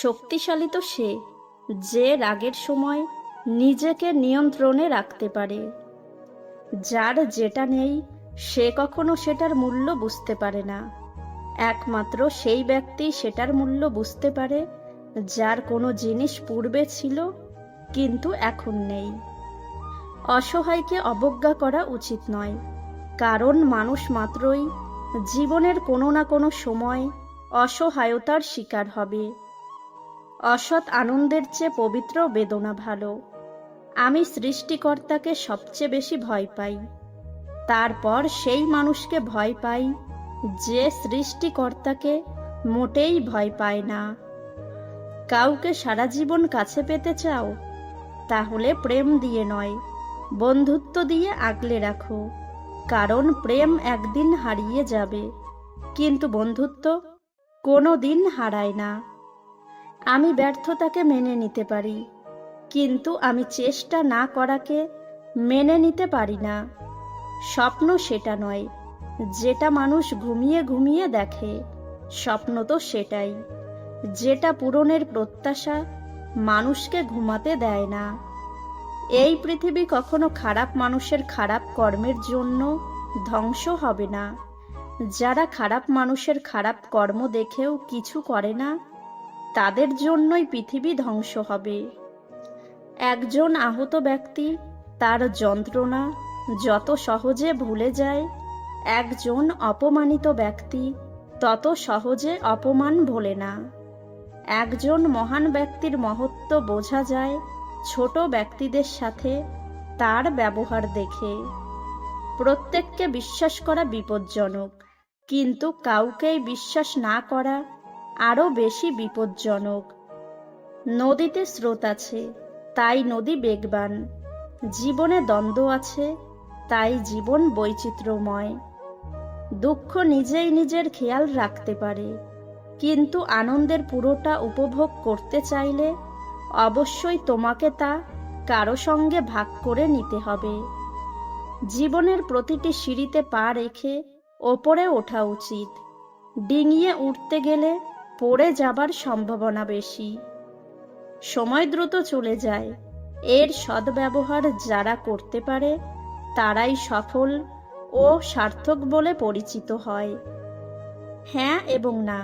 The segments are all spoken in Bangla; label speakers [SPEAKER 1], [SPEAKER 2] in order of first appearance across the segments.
[SPEAKER 1] শক্তিশালী তো সে যে রাগের সময় নিজেকে নিয়ন্ত্রণে রাখতে পারে। যার যেটা নেই সে কখনো সেটার মূল্য বুঝতে পারে না। একমাত্র সেই ব্যক্তি সেটার মূল্য বুঝতে পারে যার কোনো জিনিস পূর্বে ছিল কিন্তু এখন নেই। অসহায়কে অবজ্ঞা করা উচিত নয়, কারণ মানুষ মাত্রই জীবনের কোনো না কোনো সময় অসহায়তার শিকার হবে। অসৎ আনন্দের চেয়ে পবিত্র বেদনা ভালো। আমি সৃষ্টিকর্তাকে সবচেয়ে বেশি ভয় পাই, তারপর সেই মানুষকে ভয় পাই যে সৃষ্টিকর্তাকে মোটেই ভয় পায় না। কাউকে সারা জীবন কাছে পেতে চাও? তাহলে প্রেম দিয়ে নয়, বন্ধুত্ব দিয়ে আগলে রাখো, কারণ প্রেম একদিন হারিয়ে যাবে, কিন্তু বন্ধুত্ব কোনো দিন হারায় না। আমি ব্যর্থতাকে মেনে নিতে পারি, কিন্তু আমি চেষ্টা না করাকে মেনে নিতে পারি না। স্বপ্ন সেটা নয় যেটা মানুষ ঘুমিয়ে ঘুমিয়ে দেখে, স্বপ্ন তো সেটাই যেটা পূরণের প্রত্যাশা মানুষকে ঘুমাতে দেয় না। এই পৃথিবী কখনো খারাপ মানুষের খারাপ কর্মের জন্য ধ্বংস হবে না। যারা খারাপ মানুষের খারাপ কর্ম দেখেও কিছু করে না, তাদের জন্যই পৃথিবী ধ্বংস হবে। একজন আহত ব্যক্তি তার যন্ত্রণা যত সহজে ভুলে যায়, একজন অপমানিত ব্যক্তি তত সহজে অপমান ভোলে না। একজন মহান ব্যক্তির মহত্ব বোঝা যায় ছোট ব্যক্তিদের সাথে তার ব্যবহার দেখে। প্রত্যেককে বিশ্বাস করা বিপজ্জনক, কিন্তু কাউকেই বিশ্বাস না করা আরো বেশি বিপজ্জনক। নদীতে স্রোত আছে, তাই নদী বেগবান। জীবনে দ্বন্দ্ব আছে, তাই জীবন বৈচিত্র্যময়। দুঃখ নিজেই নিজের খেয়াল রাখতে পারে, কিন্তু আনন্দের পুরোটা উপভোগ করতে চাইলে অবশ্যই তোমাকে তা কারো সঙ্গে ভাগ করে নিতে হবে। জীবনের প্রতিটি সিঁড়িতে পা রেখে ওপরে ওঠা উচিত। ডিঙিয়ে উঠতে গেলে পড়ে যাবার সম্ভাবনা বেশি। সময় দ্রুত চলে যায়, এর সদ্ব্যবহার যারা করতে পারে তারাই সফল ও সার্থক বলে পরিচিত হয়। হ্যাঁ এবং না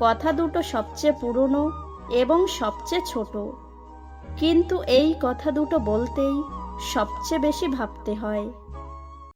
[SPEAKER 1] কথা দুটো সবচেয়ে পুরনো এবং সবচেয়ে ছোট, কিন্তু এই কথা দুটো বলতেই সবচেয়ে বেশি ভাবতে হয়।